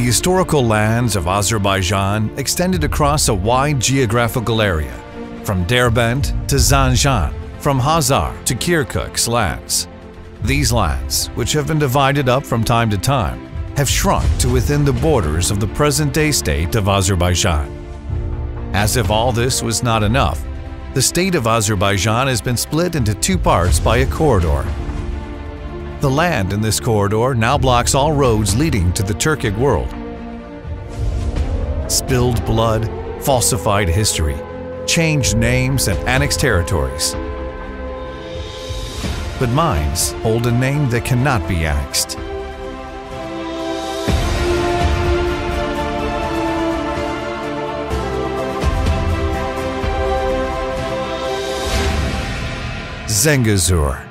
historical lands of Azerbaijan extended across a wide geographical area, from Derbent to Zanjan, from Hazar to Kirkuk's lands. These lands, which have been divided up from time to time, have shrunk to within the borders of the present-day state of Azerbaijan. As if all this was not enough, the state of Azerbaijan has been split into two parts by a corridor. The land in this corridor now blocks all roads leading to the Turkic world. Spilled blood, falsified history, changed names and annexed territories. But minds hold a name that cannot be annexed. Zengezur.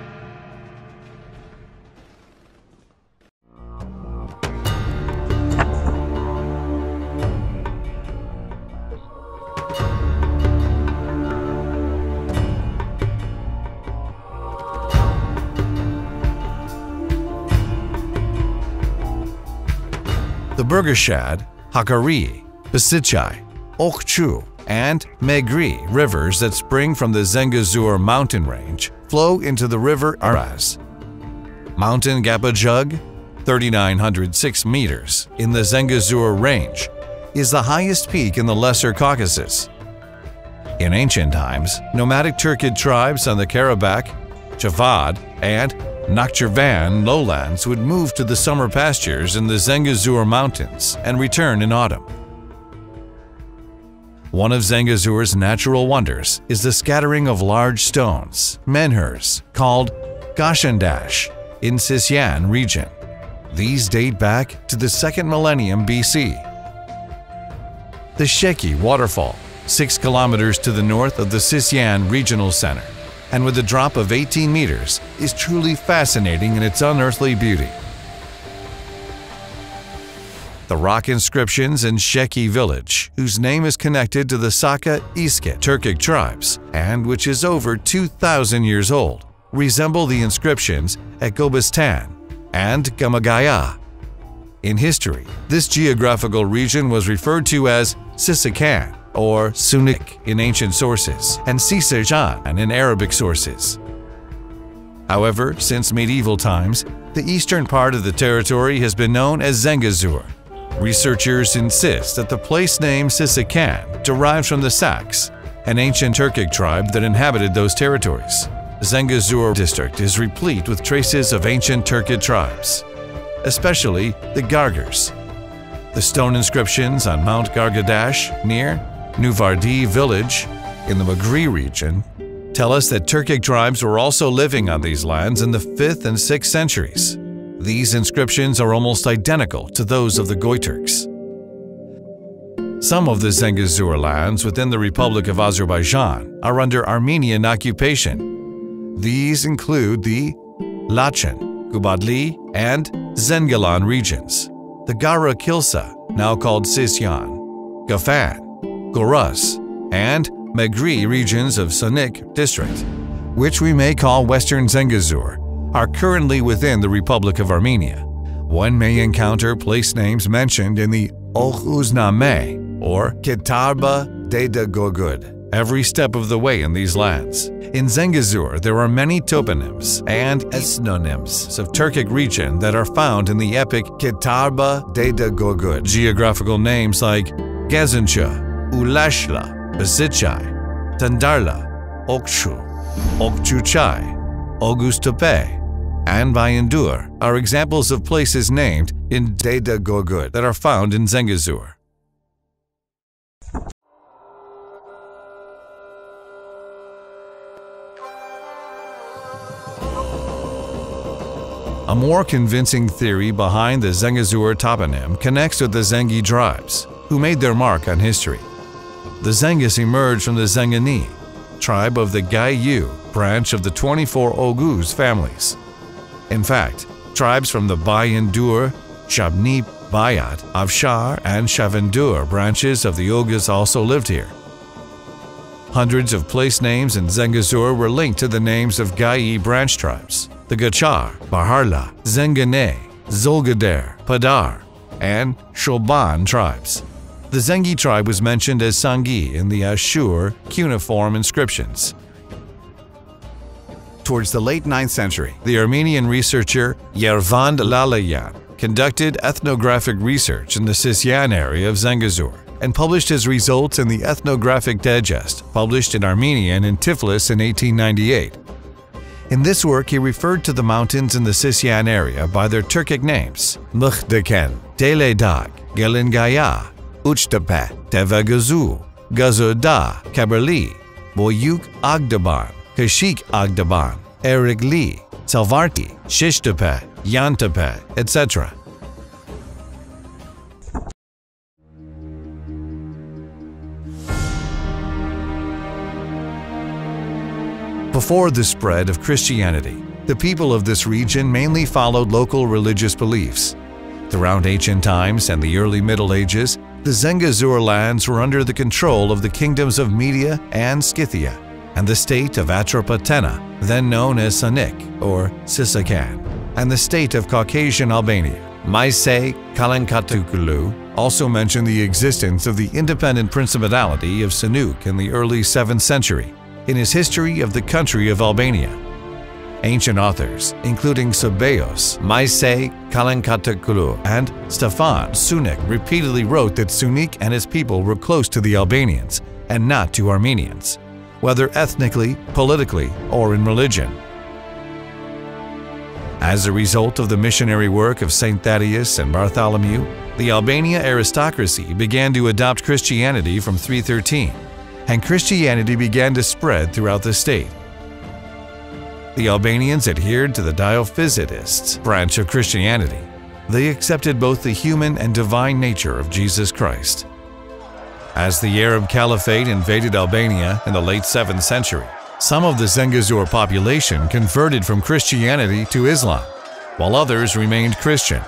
The Burgashad, Hakkari, Besichai, Okchu, and Megri rivers that spring from the Zengezur mountain range flow into the river Araz. Mountain Gapajug, 3,906 meters in the Zengezur range, is the highest peak in the Lesser Caucasus. In ancient times, nomadic Turkic tribes on the Karabakh, Javad, and Nakhchivan lowlands would move to the summer pastures in the Zengezur mountains and return in autumn. One of Zengezur's natural wonders is the scattering of large stones, menhirs, called Gashandash, in Sisyan region. These date back to the 2nd millennium BC. The Sheki waterfall, 6 kilometers to the north of the Sisyan regional center, and with a drop of 18 meters, is truly fascinating in its unearthly beauty. The rock inscriptions in Sheki village, whose name is connected to the Saka Iskit Turkic tribes and which is over 2,000 years old, resemble the inscriptions at Gobistan and Gamagaya. In history, this geographical region was referred to as Sisakan or Sunik in ancient sources and Sisajan in Arabic sources. However, since medieval times, the eastern part of the territory has been known as Zengezur. Researchers insist that the place name Sisakan derived from the Saks, an ancient Turkic tribe that inhabited those territories. Zengezur district is replete with traces of ancient Turkic tribes, especially the Gargars. The stone inscriptions on Mount Gargadash near Nuvardi village in the Magri region tell us that Turkic tribes were also living on these lands in the 5th and 6th centuries. These inscriptions are almost identical to those of the Goyturks. Some of the Zengezur lands within the Republic of Azerbaijan are under Armenian occupation. These include the Lachen, Gubadli, and Zengilan regions, the Gara Kilsa, now called Sisyan, Gafan, Goras, and Megri regions of Sunik district, which we may call Western Zengezur, are currently within the Republic of Armenia. One may encounter place names mentioned in the Okhuznameh or Kitarba Deda Gogud every step of the way in these lands. In Zengezur, there are many toponyms and ethnonyms of Turkic region that are found in the epic Kitarba Deda Gogud. Geographical names like Gazincha, Ulashla, Besichai, Tandarla, Okchu, Okchuchai, Augustope, and Bayandur are examples of places named in Deda Gogud that are found in Zengezur. A more convincing theory behind the Zengezur toponym connects with the Zengi tribes, who made their mark on history. The Zengis emerged from the Zengani, tribe of the Gayu branch of the 24 Oghuz families. In fact, tribes from the Bayandur, Shabni Bayat, Afshar, and Shavendur branches of the Oghuz also lived here. Hundreds of place names in Zengezur were linked to the names of Gai branch tribes: the Gachar, Baharla, Zengane, Zolgader, Padar, and Shoban tribes. The Zengi tribe was mentioned as Sangi in the Ashur cuneiform inscriptions. Towards the late 9th century, the Armenian researcher Yervand Lalayan conducted ethnographic research in the Sisyan area of Zengezur and published his results in the Ethnographic Digest, published in Armenian in Tiflis in 1898. In this work, he referred to the mountains in the Sisyan area by their Turkic names: Mukhdeken, Teledag, Gelingaya, Uchtepe, Tevegazu, Gazoda, Kaberli, Boyuk Agdaban, Kashik Agdaban, Erigli, Salvarti, Shishtepe, Yantepe, etc. Before the spread of Christianity, the people of this region mainly followed local religious beliefs. Throughout ancient times and the early Middle Ages, the Zengezur lands were under the control of the kingdoms of Media and Scythia, and the state of Atropatena, then known as Sanik or Sisakan, and the state of Caucasian Albania. Maise Kalankatukulu also mentioned the existence of the independent principality of Sinuk in the early 7th century in his History of the Country of Albania. Ancient authors, including Sabeos, Maise Kalankatukulu, and Stefan Sunek, repeatedly wrote that Sunik and his people were close to the Albanians and not to Armenians, whether ethnically, politically, or in religion. As a result of the missionary work of St. Thaddeus and Bartholomew, the Albania aristocracy began to adopt Christianity from 313, and Christianity began to spread throughout the state. The Albanians adhered to the Diophysitists branch of Christianity. They accepted both the human and divine nature of Jesus Christ. As the Arab Caliphate invaded Albania in the late 7th century, some of the Zengezur population converted from Christianity to Islam, while others remained Christian.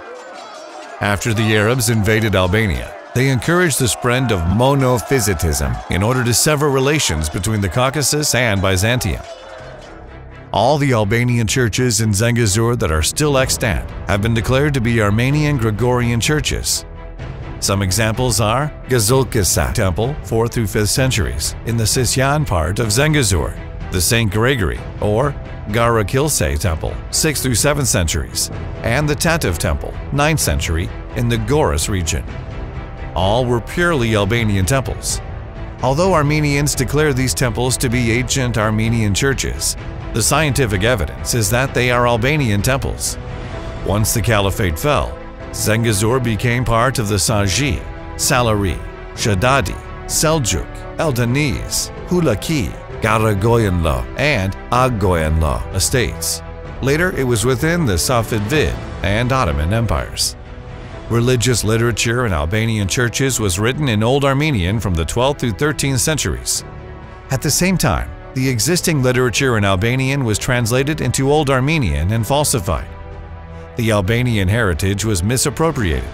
After the Arabs invaded Albania, they encouraged the spread of monophysitism in order to sever relations between the Caucasus and Byzantium. All the Albanian churches in Zengezur that are still extant have been declared to be Armenian Gregorian churches. Some examples are Gazulkisa Temple, 4th through 5th centuries, in the Sisyan part of Zengezur, the St. Gregory or Garakilse Temple, 6th through 7th centuries, and the Tatev Temple, 9th century, in the Goris region. All were purely Albanian temples. Although Armenians declare these temples to be ancient Armenian churches, the scientific evidence is that they are Albanian temples. Once the Caliphate fell, Zengezur became part of the Saji, Salari, Shadadi, Seljuk, Eldeniz, Hulaki, Garagoyanlo, and Aggoyanlo estates. Later, it was within the Safavid and Ottoman empires. Religious literature in Albanian churches was written in Old Armenian from the 12th through 13th centuries. At the same time, the existing literature in Albanian was translated into Old Armenian and falsified. The Albanian heritage was misappropriated.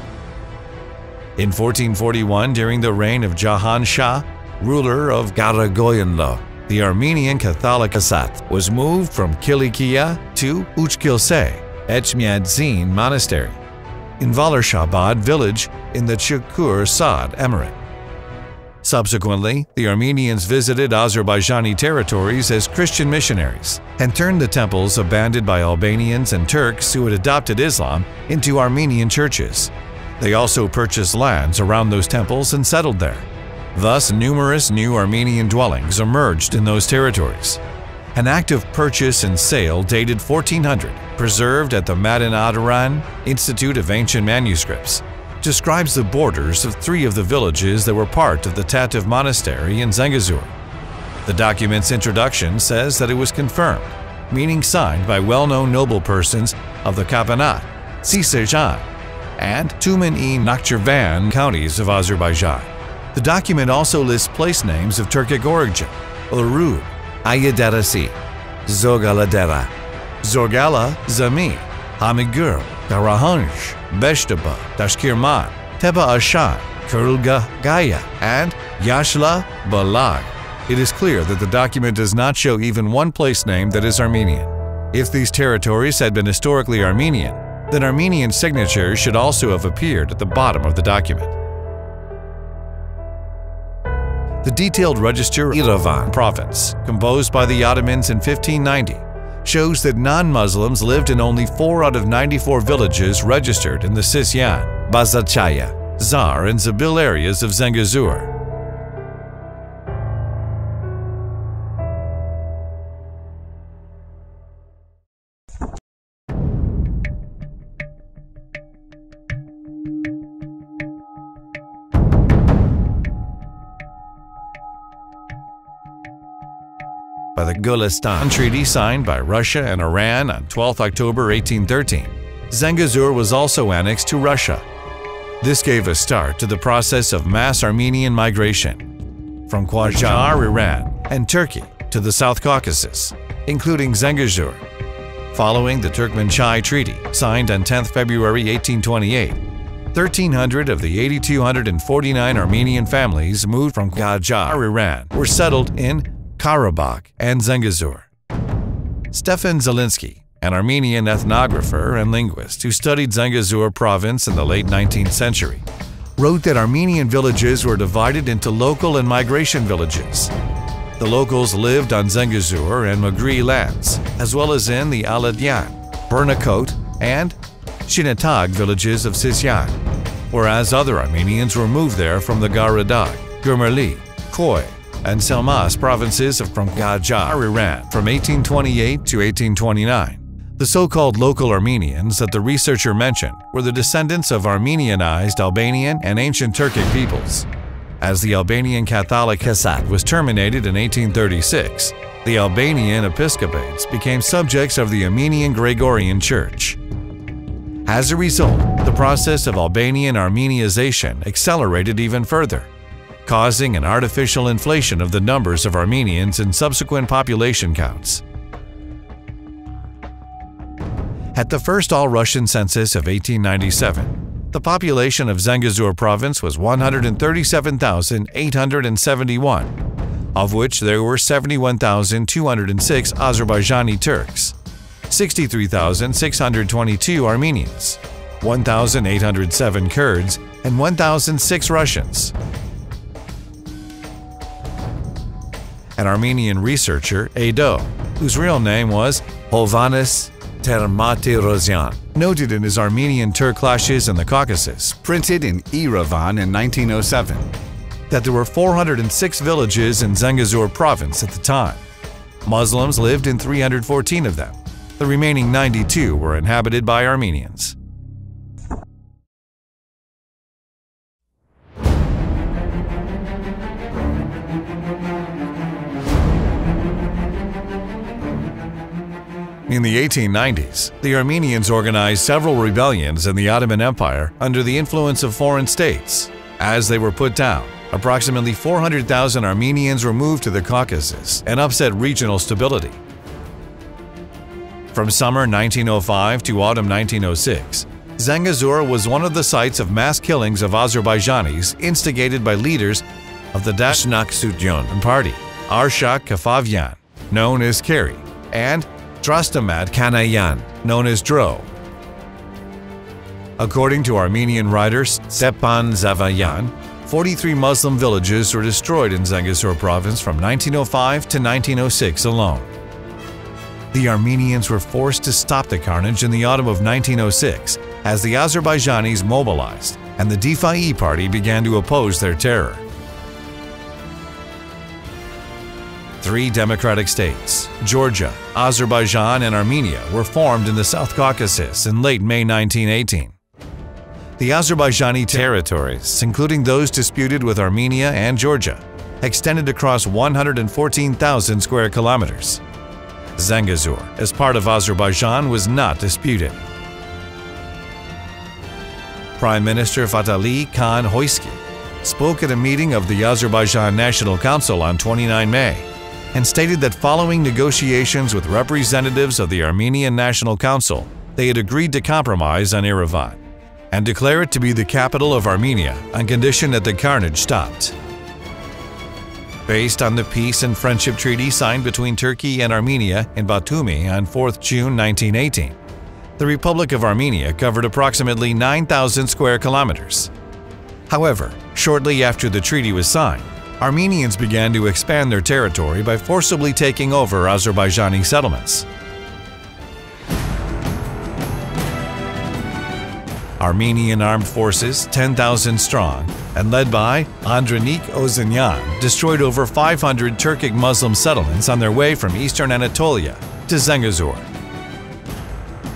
In 1441, during the reign of Jahan Shah, ruler of Garagoyanlo, the Armenian Catholic Asat was moved from Kilikia to Uchkilse, Echmiadzin Monastery, in Valershabad village in the Chukur Sad Emirate. Subsequently, the Armenians visited Azerbaijani territories as Christian missionaries and turned the temples abandoned by Albanians and Turks who had adopted Islam into Armenian churches. They also purchased lands around those temples and settled there. Thus, numerous new Armenian dwellings emerged in those territories. An act of purchase and sale dated 1400, preserved at the Madin Adaran Institute of Ancient Manuscripts, describes the borders of 3 of the villages that were part of the Tatev Monastery in Zengezur. The document's introduction says that it was confirmed, meaning signed by well-known noble persons of the Kapanat, Sisajan, and Tumen-i Nakhchivan counties of Azerbaijan. The document also lists place names of Turkic origin: Urud, Ayadarasi, Zogaladera, Zorgala, Zami, Hamigur, Karahanj, Beshtaba, Tashkirman, Teba Ashan, Kurulga Gaya, and Yashla Balag. It is clear that the document does not show even one place name that is Armenian. If these territories had been historically Armenian, then Armenian signatures should also have appeared at the bottom of the document. The detailed register of Yerevan province, composed by the Ottomans in 1590, shows that non-Muslims lived in only 4 out of 94 villages registered in the Sisyan, Bazarchaya, Zar, and Zabil areas of Zengezur. By the Golestan Treaty signed by Russia and Iran on 12 October 1813, Zengezur was also annexed to Russia. This gave a start to the process of mass Armenian migration from Qajar, Iran, and Turkey to the South Caucasus, including Zengezur. Following the Turkmenchai Treaty, signed on 10 February 1828, 1,300 of the 8,249 Armenian families moved from Qajar, Iran, were settled in Karabakh and Zengezur. Stefan Zelinsky, an Armenian ethnographer and linguist who studied Zengezur province in the late 19th century, wrote that Armenian villages were divided into local and migration villages. The locals lived on Zengezur and Magri lands, as well as in the Aladyan, Bernakot, and Shinatag villages of Sisyan, whereas other Armenians were moved there from the Garadag, Gurmali, Khoi, and Selmas provinces from Qajar, Iran from 1828 to 1829. The so-called local Armenians that the researcher mentioned were the descendants of Armenianized Albanian and ancient Turkic peoples. As the Albanian Catholic Hesat was terminated in 1836, the Albanian episcopates became subjects of the Armenian Gregorian Church. As a result, the process of Albanian Armeniization accelerated even further, causing an artificial inflation of the numbers of Armenians in subsequent population counts. At the first all-Russian census of 1897, the population of Zengezur province was 137,871, of which there were 71,206 Azerbaijani Turks, 63,622 Armenians, 1,807 Kurds, and 1,006 Russians. An Armenian researcher, Ado, whose real name was Hovannes Termatirosyan, noted in his Armenian Turk clashes in the Caucasus, printed in Yerevan in 1907, that there were 406 villages in Zengezur province at the time. Muslims lived in 314 of them. The remaining 92 were inhabited by Armenians. In the 1890s, the Armenians organized several rebellions in the Ottoman Empire under the influence of foreign states. As they were put down, approximately 400,000 Armenians were moved to the Caucasus and upset regional stability. From summer 1905 to autumn 1906, Zengezur was one of the sites of mass killings of Azerbaijanis instigated by leaders of the Dashnaksutyun party, Arshak Kafavyan, known as Keri, and Drastamad Kanayan, known as Dro. According to Armenian writer Stepan Zavayan, 43 Muslim villages were destroyed in Zengezur province from 1905 to 1906 alone. The Armenians were forced to stop the carnage in the autumn of 1906 as the Azerbaijanis mobilized and the Difai party began to oppose their terror. 3 democratic states, Georgia, Azerbaijan, and Armenia, were formed in the South Caucasus in late May 1918. The Azerbaijani territories, including those disputed with Armenia and Georgia, extended across 114,000 square kilometers. Zengezur, as part of Azerbaijan, was not disputed. Prime Minister Fatali Khan Hoyski spoke at a meeting of the Azerbaijan National Council on 29 May and stated that following negotiations with representatives of the Armenian National Council, they had agreed to compromise on Yerevan and declare it to be the capital of Armenia on condition that the carnage stopped. Based on the peace and friendship treaty signed between Turkey and Armenia in Batumi on 4 June 1918, The Republic of Armenia covered approximately 9,000 square kilometers. However, shortly after the treaty was signed, Armenians began to expand their territory by forcibly taking over Azerbaijani settlements. Armenian armed forces, 10,000 strong, and led by Andronik Ozanyan, destroyed over 500 Turkic Muslim settlements on their way from eastern Anatolia to Zengezur.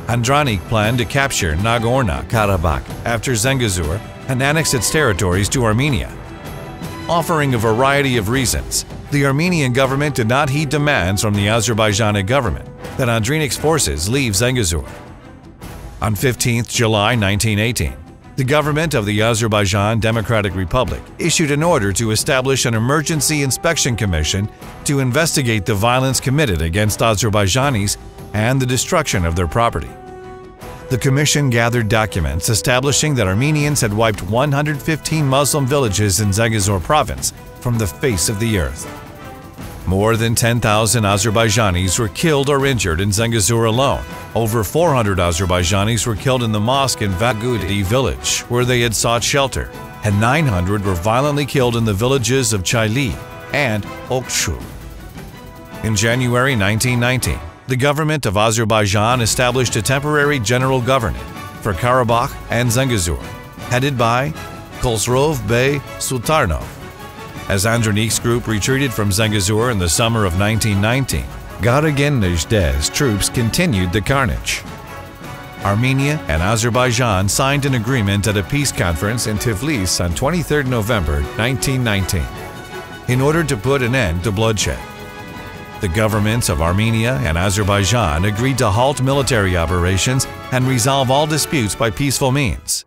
Andronik planned to capture Nagorno-Karabakh after Zengezur and annex its territories to Armenia. Offering a variety of reasons, the Armenian government did not heed demands from the Azerbaijani government that Andronik's forces leave Zengezur. On 15 July 1918, the government of the Azerbaijan Democratic Republic issued an order to establish an emergency inspection commission to investigate the violence committed against Azerbaijanis and the destruction of their property. The commission gathered documents establishing that Armenians had wiped 115 Muslim villages in Zengezur province from the face of the earth. More than 10,000 Azerbaijanis were killed or injured in Zengezur alone. Over 400 Azerbaijanis were killed in the mosque in Vagudi village, where they had sought shelter, and 900 were violently killed in the villages of Chayli and Okshu. In January 1919, the government of Azerbaijan established a temporary general government for Karabakh and Zengezur, headed by Khosrov Bey Sultanov. As Andronik's group retreated from Zengezur in the summer of 1919, Garagen Nejdeh's troops continued the carnage. Armenia and Azerbaijan signed an agreement at a peace conference in Tiflis on 23 November 1919 in order to put an end to bloodshed. The governments of Armenia and Azerbaijan agreed to halt military operations and resolve all disputes by peaceful means.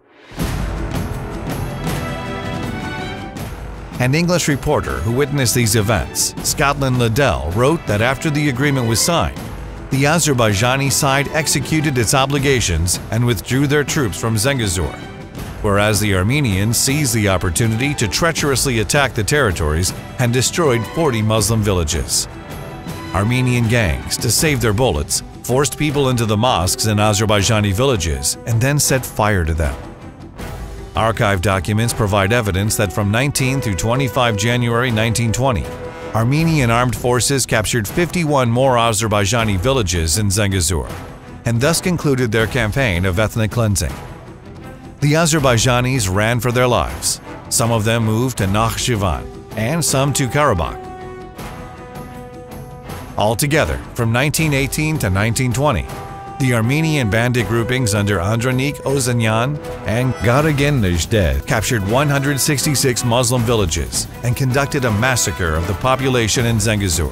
An English reporter who witnessed these events, Scotland Liddell, wrote that after the agreement was signed, the Azerbaijani side executed its obligations and withdrew their troops from Zengezur, whereas the Armenians seized the opportunity to treacherously attack the territories and destroyed 40 Muslim villages. Armenian gangs, to save their bullets, forced people into the mosques in Azerbaijani villages and then set fire to them. Archive documents provide evidence that from 19 through 25 January 1920, Armenian armed forces captured 51 more Azerbaijani villages in Zengezur, and thus concluded their campaign of ethnic cleansing. The Azerbaijanis ran for their lives. Some of them moved to Nakhchivan, and some to Karabakh. Altogether, from 1918 to 1920, the Armenian bandit groupings under Andronik Ozanyan and Garagen Nejdeh captured 166 Muslim villages and conducted a massacre of the population in Zengezur.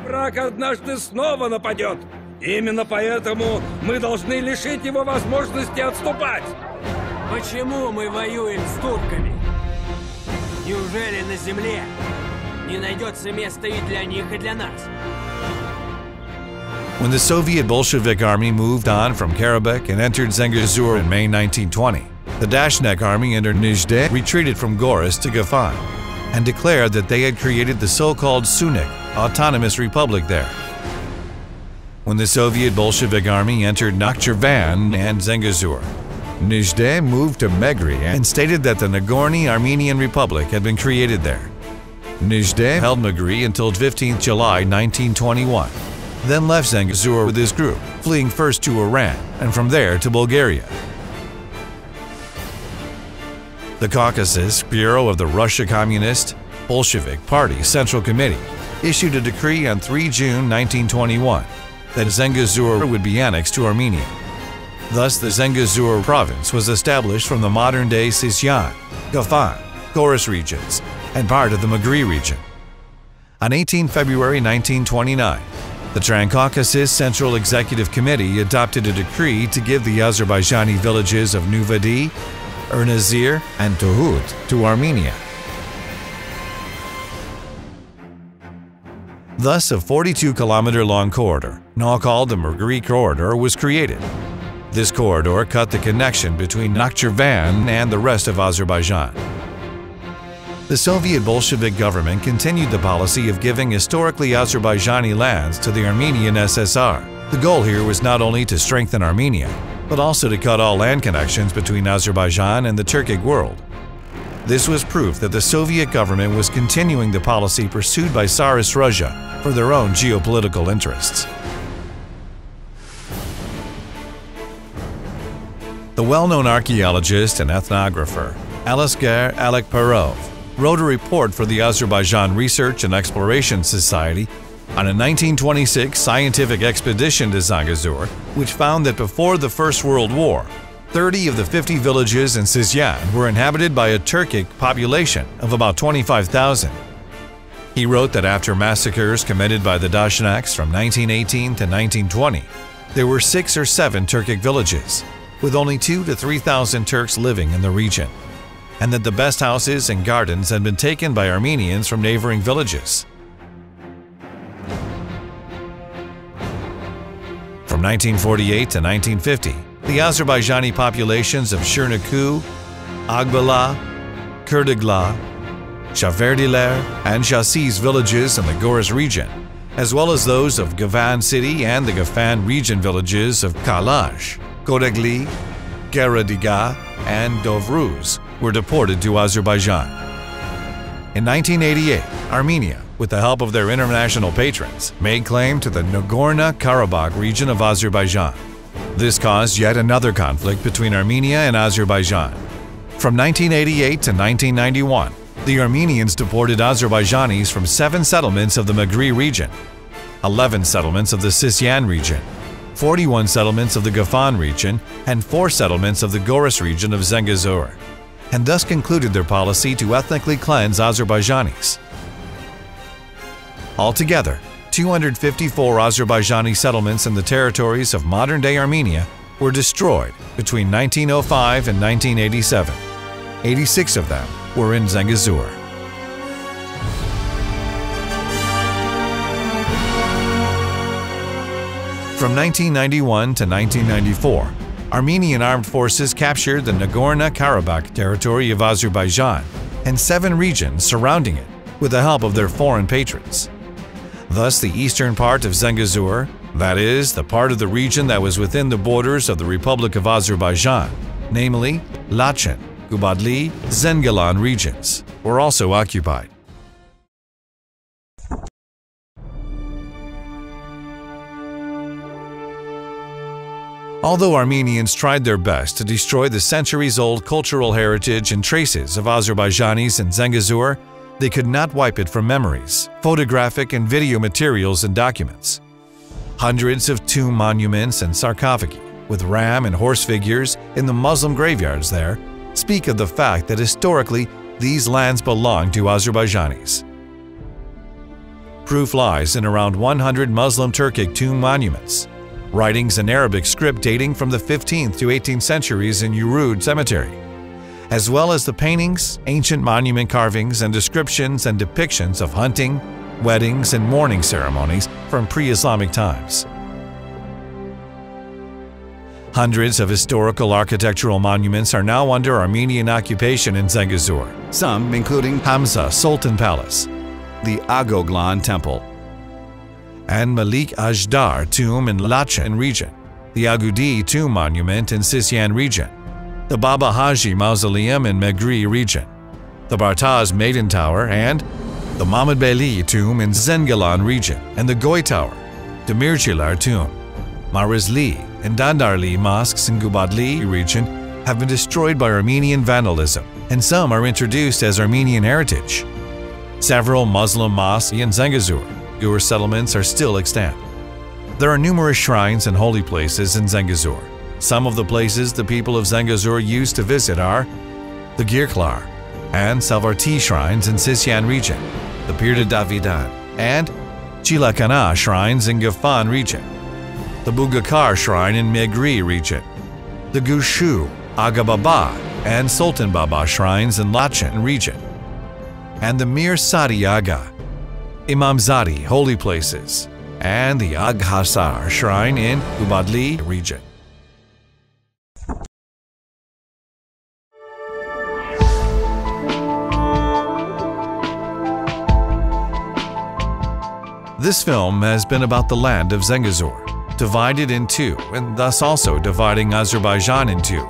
Враг однажды снова нападет. Именно поэтому мы должны лишить его возможности отступать. Почему мы воюем с турками? Неужели на земле не найдется места и для них, и для нас? When the Soviet Bolshevik army moved on from Karabakh and entered Zengezur in May 1920, the Dashnak army under Nejdeh retreated from Goris to Gafan and declared that they had created the so-called Sunik Autonomous Republic there. When the Soviet Bolshevik army entered Nakhchivan and Zengezur, Nejdeh moved to Megri and stated that the Nagorno Armenian Republic had been created there. Nejdeh held Megri until 15 July 1921, then left Zengezur with his group, fleeing first to Iran and from there to Bulgaria. The Caucasus Bureau of the Russia Communist Bolshevik Party Central Committee issued a decree on 3 June 1921 that Zengezur would be annexed to Armenia. Thus, the Zengezur province was established from the modern-day Sisyan, Gafan, Goris regions, and part of the Megri region. On 18 February 1929, the Transcaucasus Central Executive Committee adopted a decree to give the Azerbaijani villages of Nuvadi, Ernazir, and Tuhut to Armenia. Thus, a 42-kilometer-long corridor, now called the Megri Corridor, was created. This corridor cut the connection between Nakhchivan and the rest of Azerbaijan. The Soviet Bolshevik government continued the policy of giving historically Azerbaijani lands to the Armenian SSR. The goal here was not only to strengthen Armenia, but also to cut all land connections between Azerbaijan and the Turkic world. This was proof that the Soviet government was continuing the policy pursued by Tsarist Russia for their own geopolitical interests. The well-known archaeologist and ethnographer Alisgar Alekperov wrote a report for the Azerbaijan Research and Exploration Society on a 1926 scientific expedition to Zengezur, which found that before the First World War, 30 of the 50 villages in Sizyan were inhabited by a Turkic population of about 25,000. He wrote that after massacres committed by the Dashnaks from 1918 to 1920, there were 6 or 7 Turkic villages, with only 2,000 to 3,000 Turks living in the region, and that the best houses and gardens had been taken by Armenians from neighboring villages. From 1948 to 1950, the Azerbaijani populations of Shirnaku, Agbala, Kurdagla, Shaverdiler, and Shasiz villages in the Goris region, as well as those of Gavan city and the Gafan region villages of Kalaj, Kodagli, Geradiga, and Dovruz, were deported to Azerbaijan. In 1988, Armenia, with the help of their international patrons, made claim to the Nagorno-Karabakh region of Azerbaijan. This caused yet another conflict between Armenia and Azerbaijan. From 1988 to 1991, the Armenians deported Azerbaijanis from 7 settlements of the Magri region, 11 settlements of the Sisyan region, 41 settlements of the Gafan region, and 4 settlements of the Goris region of Zengezur, and thus concluded their policy to ethnically cleanse Azerbaijanis. Altogether, 254 Azerbaijani settlements in the territories of modern-day Armenia were destroyed between 1905 and 1987. 86 of them were in Zengezur. From 1991 to 1994, Armenian armed forces captured the Nagorno-Karabakh territory of Azerbaijan and 7 regions surrounding it with the help of their foreign patrons. Thus, the eastern part of Zengezur, that is, the part of the region that was within the borders of the Republic of Azerbaijan, namely Lachen, Gubadli, Zengilan regions, were also occupied. Although Armenians tried their best to destroy the centuries-old cultural heritage and traces of Azerbaijanis in Zengezur, they could not wipe it from memories, photographic and video materials and documents. Hundreds of tomb monuments and sarcophagi, with ram and horse figures in the Muslim graveyards there, speak of the fact that historically these lands belonged to Azerbaijanis. Proof lies in around 100 Muslim Turkic tomb monuments, writings in Arabic script dating from the 15th to 18th centuries in Urud Cemetery, as well as the paintings, ancient monument carvings, and descriptions and depictions of hunting, weddings, and mourning ceremonies from pre-Islamic times. Hundreds of historical architectural monuments are now under Armenian occupation in Zengezur, some including Hamza Sultan Palace, the Agoglan Temple, and Malik Ajdar Tomb in Lachen region, the Agudi Tomb Monument in Sisyan region, the Baba Haji Mausoleum in Megri region, the Bartaz Maiden Tower, and the Mahmud Beyli Tomb in Zengilan region, and the Goy Tower, Demirciler Tomb, Marizli, and Dandarli mosques in Gubadli region have been destroyed by Armenian vandalism, and some are introduced as Armenian heritage. Several Muslim mosques in Zengezur, Gur settlements are still extant. There are numerous shrines and holy places in Zengezur. Some of the places the people of Zengezur used to visit are the Girklar and Salvarti shrines in Sisyan region, the Pir de Davidan, and Chilakana shrines in Gafan region, the Bugakar shrine in Megri region, the Gushu, Aga Baba, and Sultan Baba shrines in Lachen region, and the Mir Sadi Aga, Imamzadi holy places, and the Aghasar shrine in Gubadli region. This film has been about the land of Zengezur, divided in two and thus also dividing Azerbaijan in two,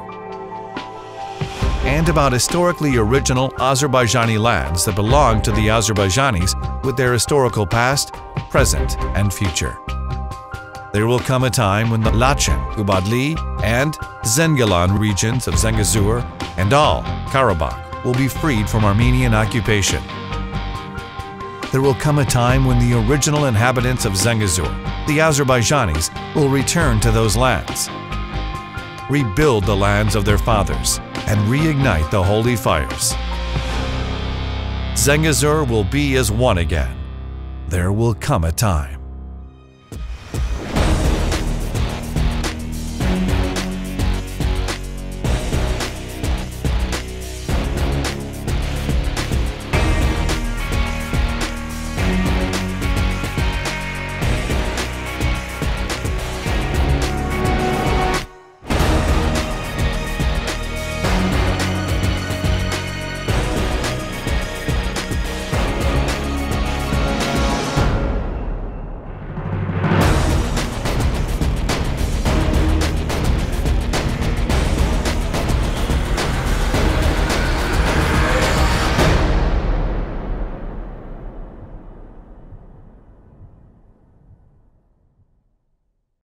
and about historically original Azerbaijani lands that belong to the Azerbaijanis with their historical past, present, and future. There will come a time when the Lachen, Ubadli, and Zengilan regions of Zengezur and all Karabakh will be freed from Armenian occupation. There will come a time when the original inhabitants of Zengezur, the Azerbaijanis, will return to those lands, rebuild the lands of their fathers, and reignite the holy fires. Zengezur will be as one again. There will come a time.